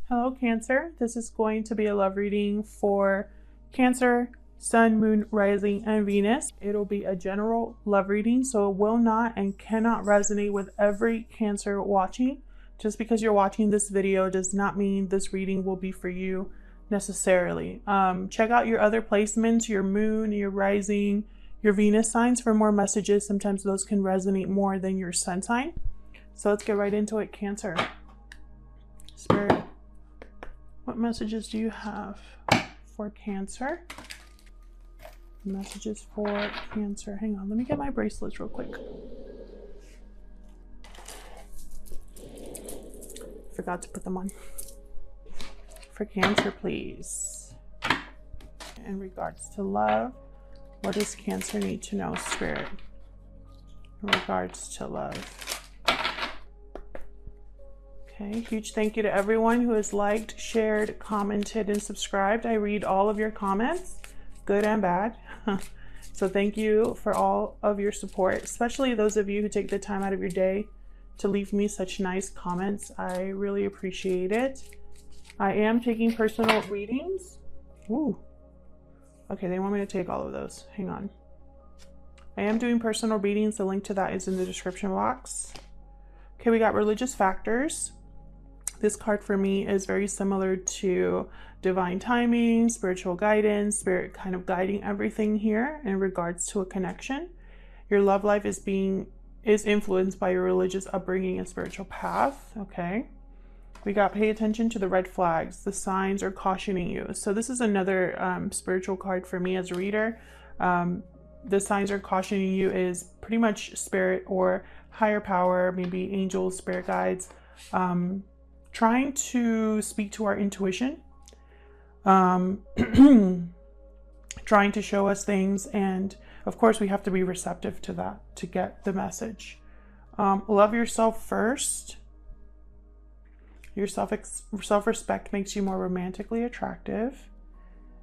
Hello, Cancer. This is going to be a love reading for Cancer, Sun, Moon, Rising, and Venus. It'll be a general love reading, so it will not and cannot resonate with every Cancer watching. Just because you're watching this video does not mean this reading will be for you necessarily. Check out your other placements, your Moon, your Rising, your Venus signs for more messages. Sometimes those can resonate more than your Sun sign. So let's get right into it, Cancer. Spirit, what messages do you have for Cancer? Messages for Cancer. Hang on, let me get my bracelets real quick. Forgot to put them on. For Cancer, please. In regards to love, what does Cancer need to know, Spirit? In regards to love. Okay, huge thank you to everyone who has liked, shared, commented, and subscribed. I read all of your comments, good and bad. So thank you for all of your support, especially those of you who take the time out of your day to leave me such nice comments. I really appreciate it. I am taking personal readings. Ooh. Okay, they want me to take all of those. Hang on. I am doing personal readings. The link to that is in the description box. Okay, we got religious factors. This card for me is very similar to divine timing, spiritual guidance, spirit kind of guiding everything here in regards to a connection. Your love life is influenced by your religious upbringing and spiritual path. Okay. We got pay attention to the red flags. The signs are cautioning you. So this is another spiritual card for me as a reader. The signs are cautioning you is pretty much spirit or higher power, maybe angels, spirit guides, trying to speak to our intuition, trying to show us things. And of course we have to be receptive to that to get the message. Love yourself first. Your self-respect makes you more romantically attractive.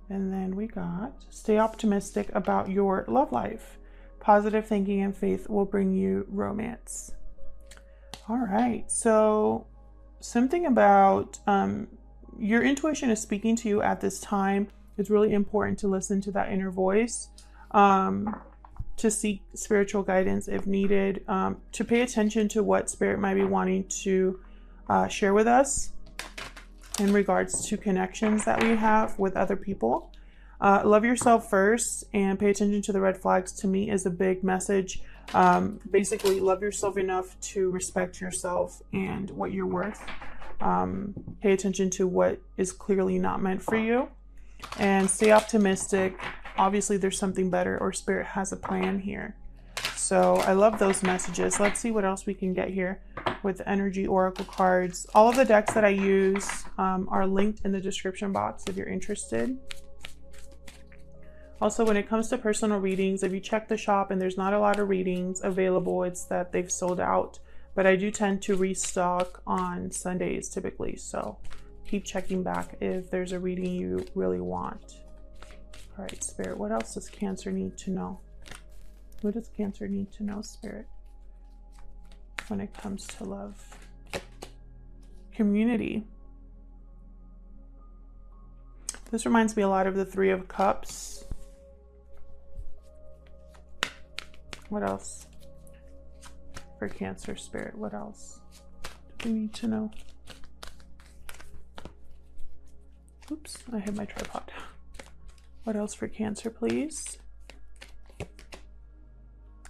And then we got stay optimistic about your love life. Positive thinking and faith will bring you romance. All right, so something about your intuition is speaking to you at this time. It's really important to listen to that inner voice, to seek spiritual guidance if needed, to pay attention to what spirit might be wanting to share with us in regards to connections that we have with other people. Love yourself first and pay attention to the red flags, to me, is a big message. Basically, love yourself enough to respect yourself and what you're worth. Pay attention to what is clearly not meant for you. And stay optimistic. Obviously, there's something better, or spirit has a plan here. So I love those messages. Let's see what else we can get here with the energy oracle cards. All of the decks that I use are linked in the description box if you're interested. Also, when it comes to personal readings, if you check the shop and there's not a lot of readings available, it's that they've sold out. But I do tend to restock on Sundays typically. So keep checking back if there's a reading you really want. All right, Spirit, what else does Cancer need to know? What does Cancer need to know, Spirit, when it comes to love? Community. This reminds me a lot of the Three of Cups. What else for Cancer, Spirit? What else do we need to know? Oops, I hit my tripod. What else for Cancer, please?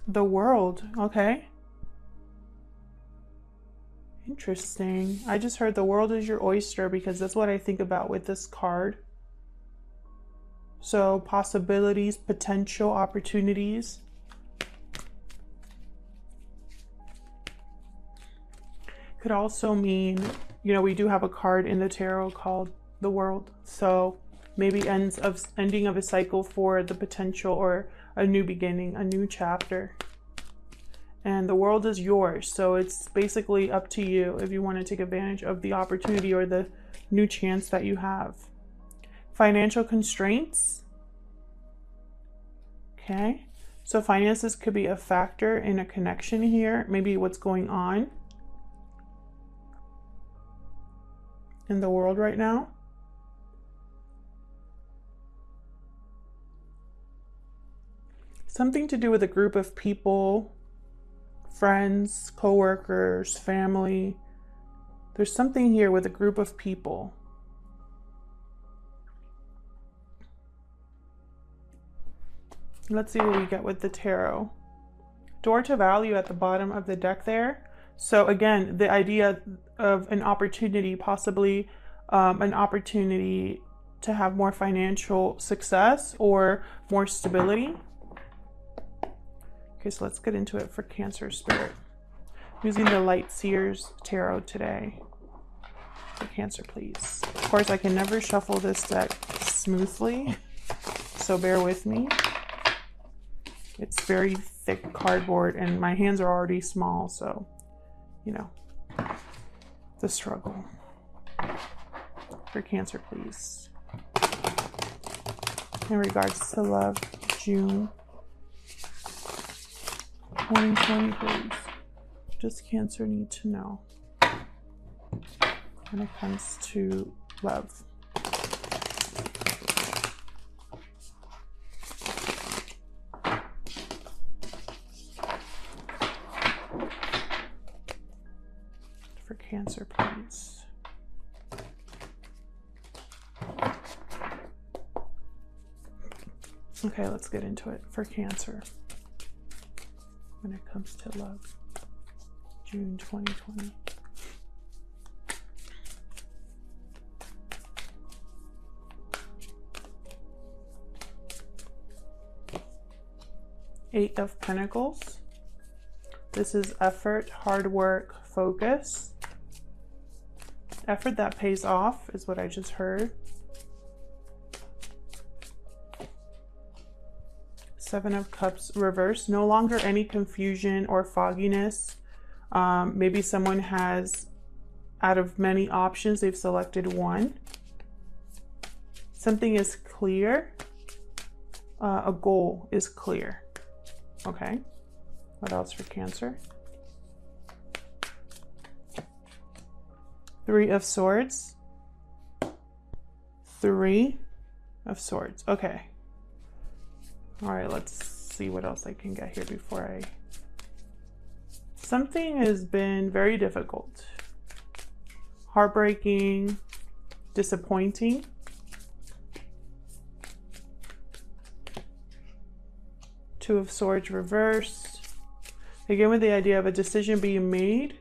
The World. Okay. Interesting. I just heard the world is your oyster because that's what I think about with this card. So possibilities, potential opportunities. Could also mean, you know, we do have a card in the tarot called the World. So maybe ending of a cycle for the potential, or a new beginning, a new chapter. And the world is yours. So it's basically up to you if you want to take advantage of the opportunity or the new chance that you have. Financial constraints. Okay. So finances could be a factor in a connection here. Maybe what's going on. in the world right now. Something to do with a group of people, friends, co-workers, family. There's something here with a group of people. Let's see what we get with the tarot. Door to value at the bottom of the deck there. So again, the idea of an opportunity, possibly an opportunity to have more financial success or more stability. Okay, so let's get into it for Cancer Spirit. I'm using the Light Seers Tarot today. For Cancer, please. Of course, I can never shuffle this deck smoothly, so bear with me. It's very thick cardboard and my hands are already small, so, you know, the struggle. For Cancer, please. In regards to love, June 2020, please. Does Cancer need to know when it comes to love? For Cancer, please. Okay, let's get into it for Cancer when it comes to love. June 2020. Eight of Pentacles. This is effort, hard work, focus. Effort that pays off is what I just heard. Seven of Cups reversed. No longer any confusion or fogginess. Maybe someone has, out of many options, they've selected one. Something is clear. A goal is clear. Okay. What else for Cancer? Three of Swords. Three of Swords. Okay. All right, let's see what else I can get here before I... Something has been very difficult. Heartbreaking, disappointing. Two of Swords reversed. Again, with the idea of a decision being made.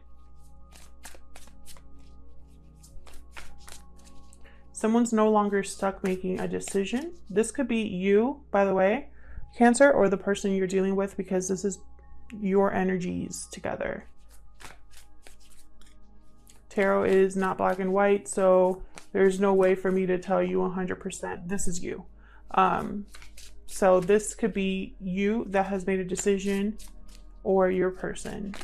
Someone's no longer stuck making a decision. This could be you, by the way, Cancer, or the person you're dealing with, because this is your energies together. Tarot is not black and white, so there's no way for me to tell you 100% this is you. So this could be you that has made a decision, or your person.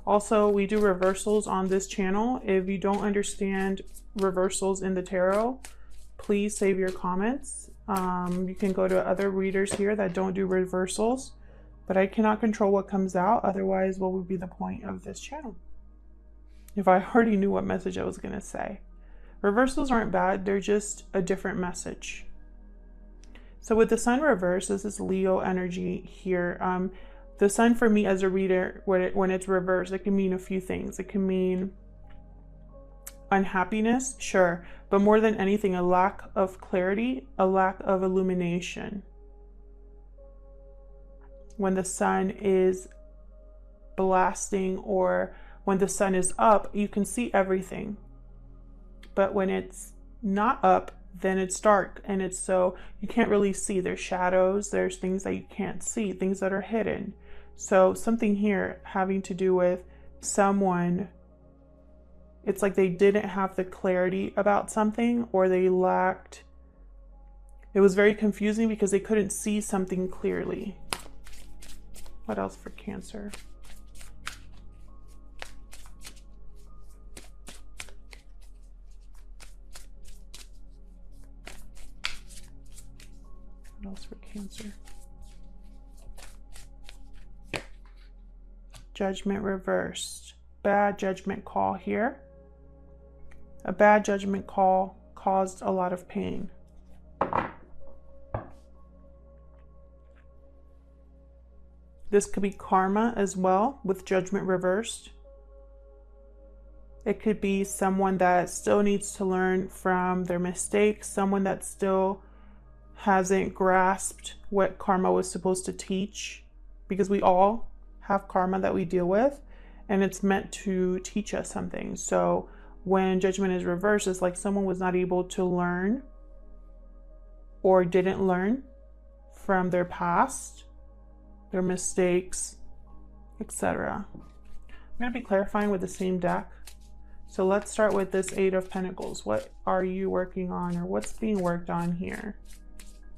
Also, we do reversals on this channel. If you don't understand reversals in the tarot, please save your comments. You can go to other readers here that don't do reversals, but I cannot control what comes out. Otherwise, what would be the point of this channel? If I already knew what message I was going to say. Reversals aren't bad. They're just a different message. So with the Sun reverse, this is Leo energy here. The Sun for me as a reader, when it's reversed, it can mean a few things. It can mean unhappiness, sure, but more than anything, a lack of clarity, a lack of illumination. When the sun is blasting, or when the sun is up, you can see everything. But when it's not up, then it's dark, and it's so you can't really see. There's shadows, there's things that you can't see, things that are hidden. So something here having to do with someone, it's like they didn't have the clarity about something, or they lacked, it was very confusing because they couldn't see something clearly. What else for Cancer? What else for Cancer? Judgment reversed. Bad judgment call here. A bad judgment call caused a lot of pain. This could be karma as well, with judgment reversed. It could be someone that still needs to learn from their mistakes, someone that still hasn't grasped what karma was supposed to teach, because we all have karma that we deal with, and it's meant to teach us something. So when judgment is reversed, it's like someone was not able to learn or didn't learn from their past, their mistakes, etc. I'm going to be clarifying with the same deck. So let's start with this Eight of Pentacles. What are you working on, or what's being worked on here?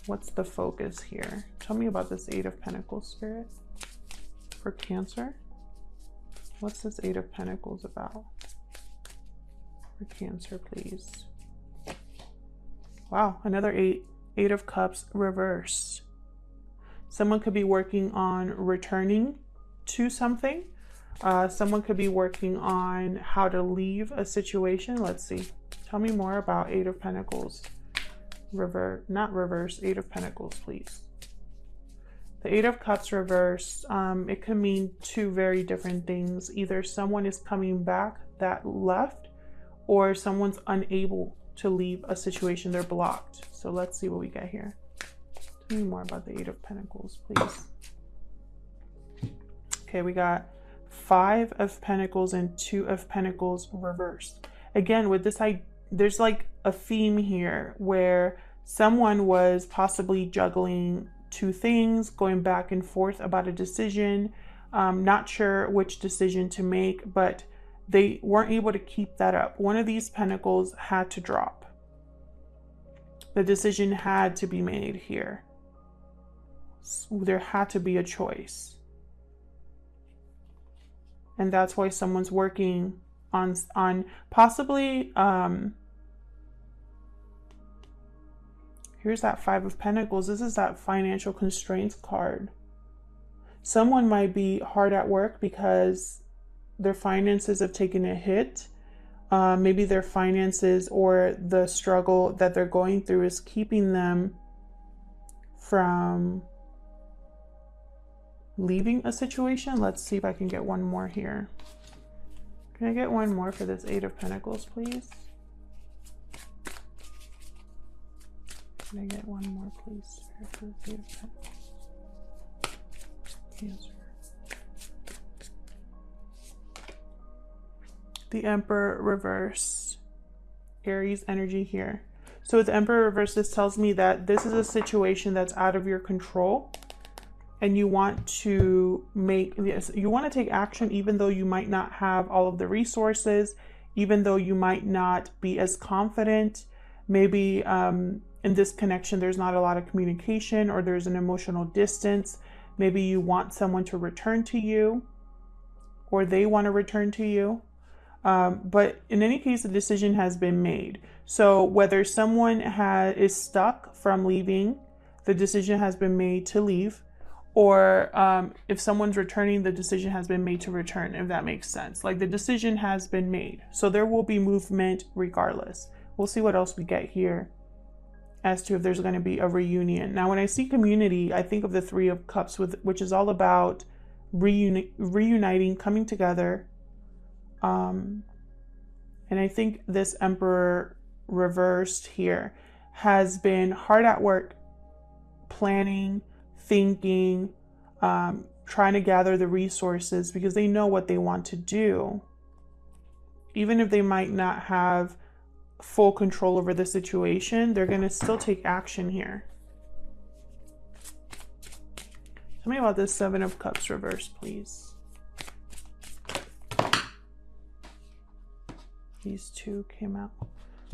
What's the focus here? Tell me about this Eight of Pentacles, Spirit. For Cancer, what's this Eight of Pentacles about? For Cancer, please. Wow, another Eight of Cups reversed. Someone could be working on returning to something. Someone could be working on how to leave a situation. Let's see. Tell me more about Eight of Pentacles. Not reverse, Eight of Pentacles, please. The Eight of Cups reversed, it could mean two very different things. Either someone is coming back that left, or someone's unable to leave a situation, they're blocked. So let's see what we get here. Tell me more about the Eight of Pentacles, please. Okay, we got Five of Pentacles and Two of Pentacles reversed. Again, with this, there's like a theme here where someone was possibly juggling two things, going back and forth about a decision, not sure which decision to make, but they weren't able to keep that up. One of these pentacles had to drop. The decision had to be made here. So there had to be a choice. And that's why someone's working on possibly, here's that Five of Pentacles. This is that financial constraints card. Someone might be hard at work because their finances have taken a hit. Maybe their finances or the struggle that they're going through is keeping them from leaving a situation. Let's see if I can get one more here. Can I get one more for this Eight of Pentacles, please? Can I get one more, please, for this Eight of Pentacles? Cancer. The Emperor reversed. Aries energy here. So with the Emperor reversed, this tells me that this is a situation that's out of your control. And you want to you want to take action, even though you might not have all of the resources, even though you might not be as confident. Maybe in this connection, there's not a lot of communication, or there's an emotional distance. Maybe you want someone to return to you, or they want to return to you. But in any case, the decision has been made. So whether someone is stuck from leaving, the decision has been made to leave. Or if someone's returning, the decision has been made to return, if that makes sense. Like, the decision has been made. So there will be movement regardless. We'll see what else we get here as to if there's going to be a reunion. Now, when I see community, I think of the Three of Cups, which is all about reuniting, coming together. And I think this Emperor reversed here has been hard at work, planning, thinking, trying to gather the resources, because they know what they want to do. Even if they might not have full control over the situation, they're going to still take action here. Tell me about this Seven of Cups reverse, please. These two came out.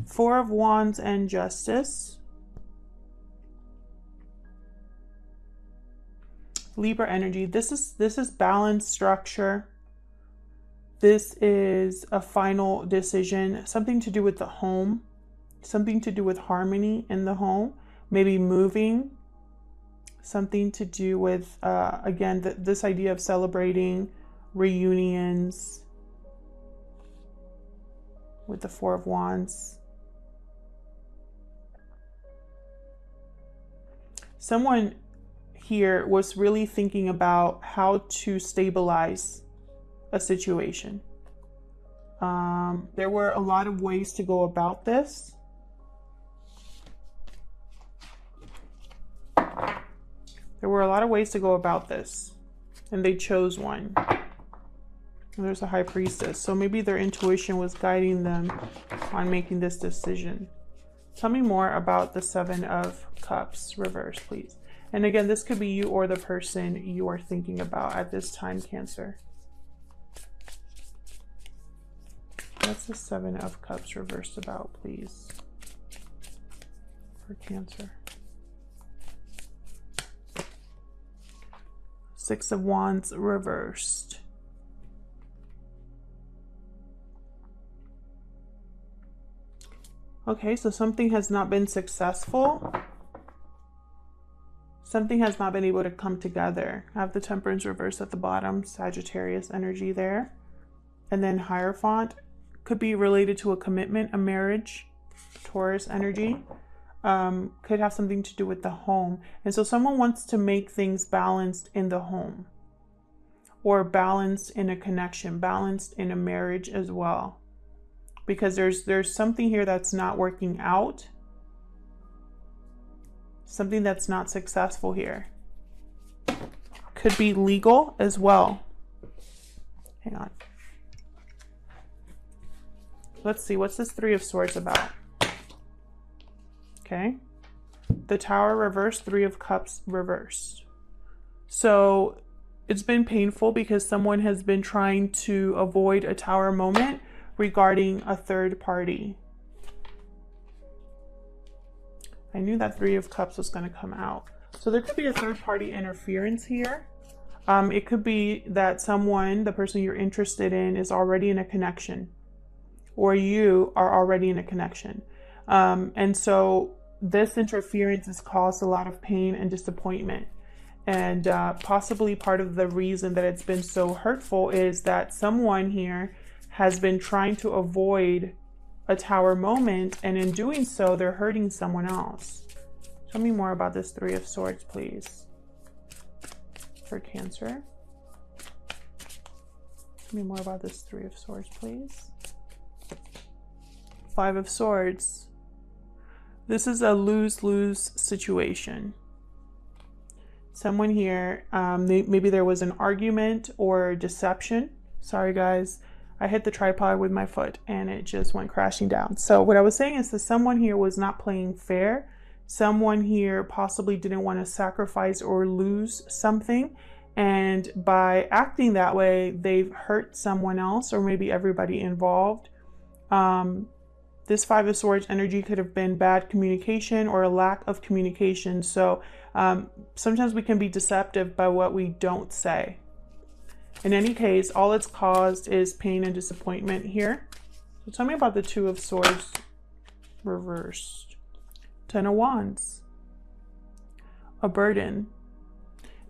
Four of Wands and Justice. Libra energy. This is balanced structure. This is a final decision, something to do with the home, something to do with harmony in the home, maybe moving, something to do with, again, this idea of celebrating reunions. with the Four of Wands. Someone here was really thinking about how to stabilize a situation. There were a lot of ways to go about this. There were a lot of ways to go about this, and they chose one. And there's a High Priestess. So maybe their intuition was guiding them on making this decision. Tell me more about the Seven of Cups reverse, please. And again, this could be you or the person you are thinking about at this time, Cancer. What's the Seven of Cups reversed about, please, for Cancer? Six of Wands reversed. Okay, so something has not been successful. Something has not been able to come together. I have the Temperance reversed at the bottom, Sagittarius energy there. And then Hierophant could be related to a commitment, a marriage, Taurus energy. Could have something to do with the home. And so someone wants to make things balanced in the home, or balanced in a connection, balanced in a marriage as well. Because there's something here that's not working out. Something that's not successful here. Could be legal as well. Hang on. Let's see, what's this Three of Swords about? Okay. The Tower reversed, Three of Cups reversed. So it's been painful because someone has been trying to avoid a Tower moment regarding a third party. I knew that Three of Cups was going to come out. So there could be a third party interference here. It could be that someone, the person you're interested in, is already in a connection, or you are already in a connection. And so this interference has caused a lot of pain and disappointment. And possibly part of the reason that it's been so hurtful is that someone here has been trying to avoid a Tower moment, and in doing so, they're hurting someone else. Tell me more about this Three of Swords, please, for Cancer. Tell me more about this Three of Swords, please. Five of Swords. This is a lose-lose situation. Someone here, maybe there was an argument or deception. Sorry, guys. I hit the tripod with my foot and it just went crashing down. So what I was saying is that someone here was not playing fair. Someone here possibly didn't want to sacrifice or lose something. And by acting that way, they've hurt someone else or maybe everybody involved. This Five of Swords energy could have been bad communication or a lack of communication. So sometimes we can be deceptive by what we don't say. In any case, all it's caused is pain and disappointment here. So tell me about the Two of Swords reversed. Ten of Wands. A burden.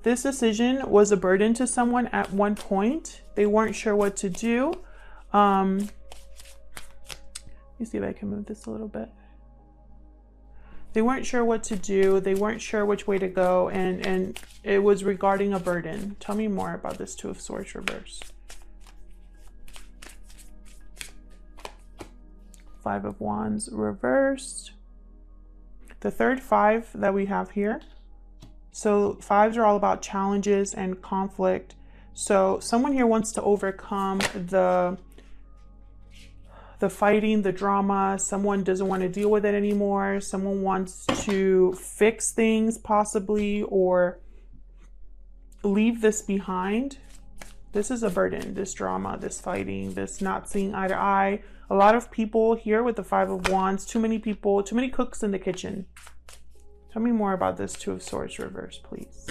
This decision was a burden to someone at one point. They weren't sure what to do. Let me see if I can move this a little bit. They weren't sure what to do. They weren't sure which way to go. And it was regarding a burden. Tell me more about this Two of Swords reversed. Five of Wands reversed. The third five that we have here. So fives are all about challenges and conflict. So someone here wants to overcome the fighting, the drama. Someone doesn't want to deal with it anymore. Someone wants to fix things possibly, or leave this behind. This is a burden, this drama, this fighting, this not seeing eye to eye. A lot of people here with the Five of Wands, too many people, too many cooks in the kitchen. Tell me more about this Two of Swords reversed, please.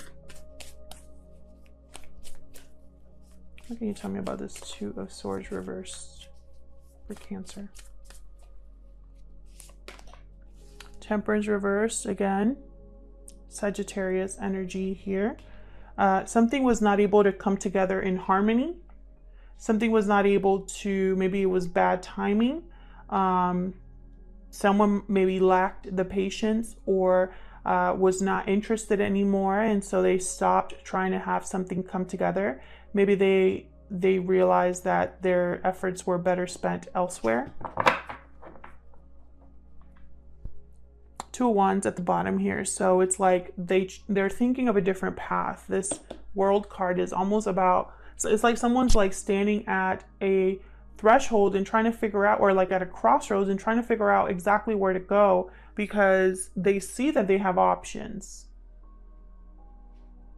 What can you tell me about this Two of Swords reversed for Cancer? Temperance reversed again. Sagittarius energy here. Something was not able to come together in harmony. Something was not able to, maybe it was bad timing. Someone maybe lacked the patience or was not interested anymore, and so they stopped trying to have something come together. Maybe they realized that their efforts were better spent elsewhere. Two of Wands at the bottom here. So it's like they're thinking of a different path. This World card is almost about, so it's like someone's like standing at a threshold and trying to figure out, or like at a crossroads and trying to figure out exactly where to go, because they see that they have options,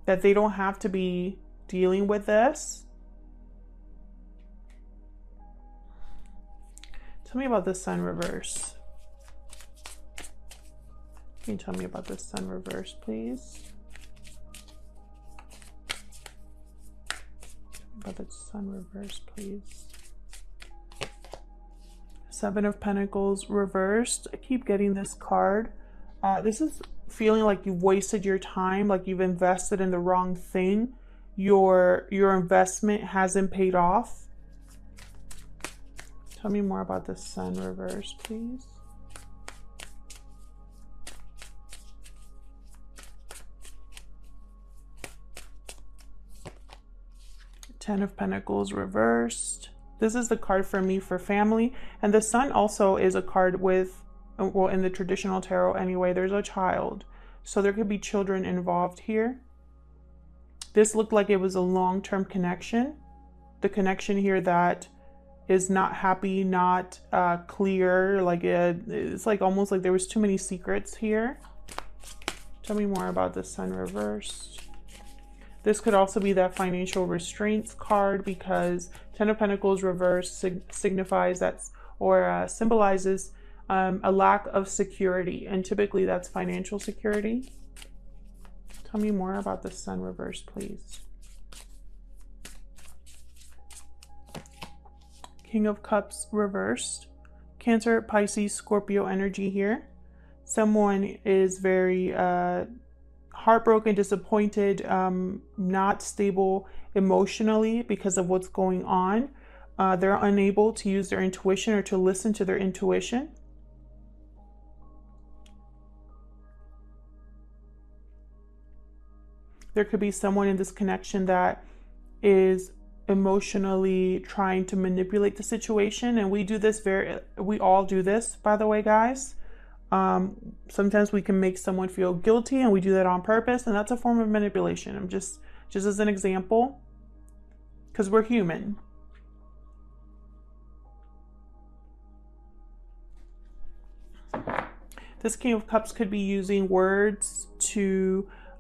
that they don't have to be dealing with this. Tell me about the Sun reverse. Can you tell me about the Sun reverse, please? About the Sun reverse, please. Seven of Pentacles reversed. I keep getting this card. This is feeling like you've wasted your time, like you've invested in the wrong thing. Your investment hasn't paid off. Tell me more about the Sun reverse, please. Ten of Pentacles reversed. This is the card for me for family. And the Sun also is a card with, well, in the traditional tarot anyway, there's a child. So there could be children involved here. This looked like it was a long-term connection. The connection here that is not happy, not clear. Like it's like almost like there was too many secrets here. Tell me more about the Sun reversed. This could also be that financial restraints card, because Ten of Pentacles reverse signifies that, or symbolizes a lack of security, and typically that's financial security. Tell me more about the Sun reverse, please. King of Cups reversed. Cancer, Pisces, Scorpio energy here. Someone is very heartbroken, disappointed, not stable emotionally because of what's going on. They're unable to use their intuition or to listen to their intuition. There could be someone in this connection that is emotionally trying to manipulate the situation, and we all do this, by the way, guys. Sometimes we can make someone feel guilty, and we do that on purpose, and that's a form of manipulation. I'm just as an example, because we're human. This King of Cups could be using words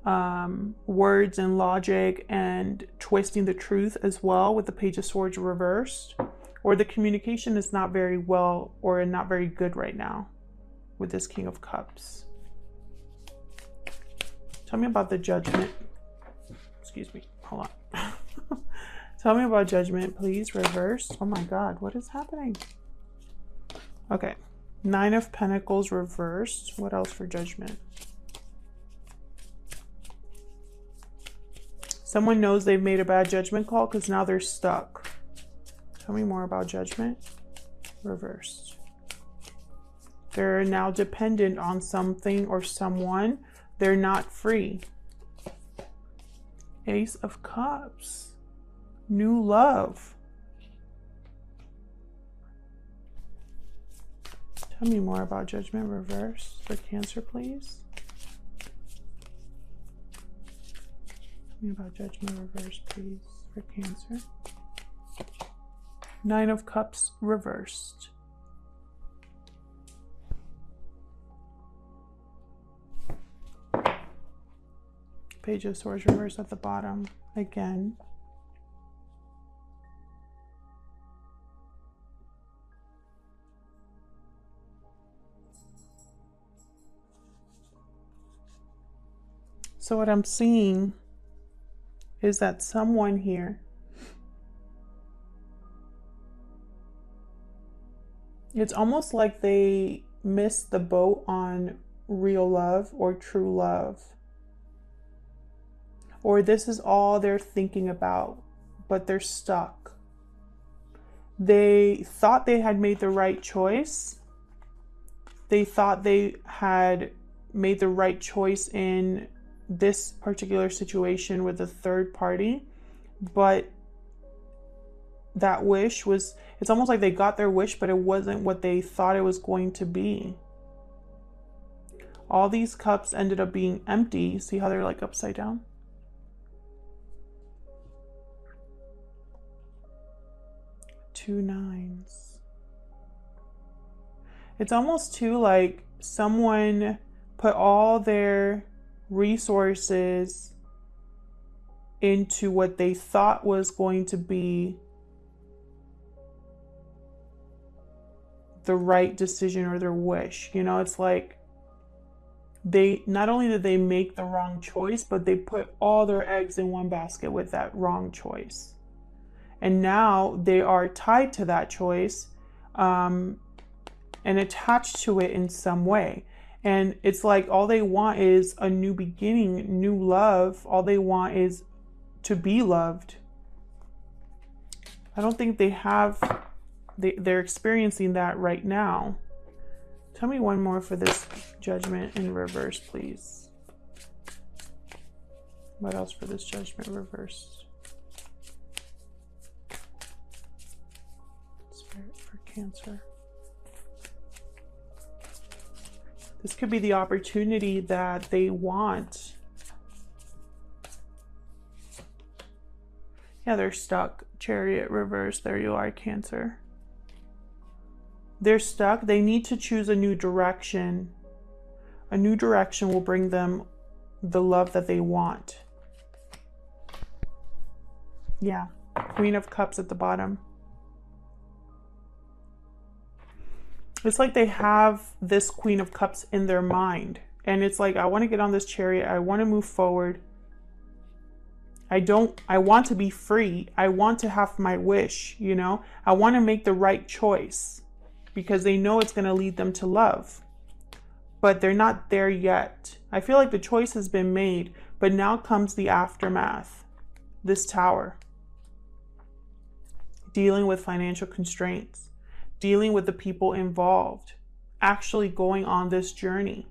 and logic and twisting the truth as well, with the Page of Swords reversed, or the communication is not very well or not very good right now with this King of Cups. Tell me about the Judgment. Excuse me, hold on. Tell me about Judgment, please, reversed. Oh my God, what is happening? Okay, Nine of Pentacles reversed. What else for Judgment? Someone knows they've made a bad judgment call because now they're stuck. Tell me more about Judgment reversed. They're now dependent on something or someone. They're not free. Ace of Cups. New love. Tell me more about Judgment reverse for Cancer, please. Tell me about Judgment reverse, please, for Cancer. Nine of Cups reversed. Page of Swords reversed at the bottom again. So what I'm seeing is that someone here it's almost like they missed the boat on real love or true love. Or this is all they're thinking about, but they're stuck. They thought they had made the right choice. They thought they had made the right choice in this particular situation with a third party, but that wish was, it's almost like they got their wish, but it wasn't what they thought it was going to be. All these cups ended up being empty. See how they're like upside down? Two nines. It's almost too like someone put all their resources into what they thought was going to be the right decision or their wish. You know, it's like they, not only did they make the wrong choice, but they put all their eggs in one basket with that wrong choice. And now they are tied to that choice and attached to it in some way. And it's like all they want is a new beginning, new love. All they want is to be loved. I don't think they have, they're experiencing that right now. Tell me one more for this Judgment in reverse, please. What else for this Judgment reversed? Spirit for Cancer. This could be the opportunity that they want. Yeah, they're stuck. Chariot reverse. There you are, Cancer. They're stuck. They need to choose a new direction. A new direction will bring them the love that they want. Yeah. Queen of Cups at the bottom. It's like they have this Queen of Cups in their mind. And it's like, I want to get on this chariot. I want to move forward. I want to be free. I want to have my wish, you know. I want to make the right choice because they know it's going to lead them to love. But they're not there yet. I feel like the choice has been made, but now comes the aftermath. This Tower. Dealing with financial constraints. Dealing with the people involved, actually going on this journey.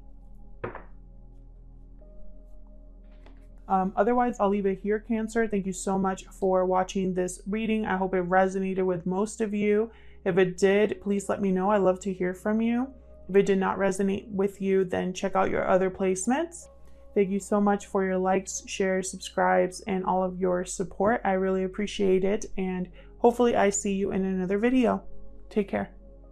Otherwise, I'll leave it here, Cancer. Thank you so much for watching this reading. I hope it resonated with most of you. If it did, please let me know. I love to hear from you. If it did not resonate with you, then check out your other placements. Thank you so much for your likes, shares, subscribes, and all of your support. I really appreciate it. And hopefully I see you in another video. Take care.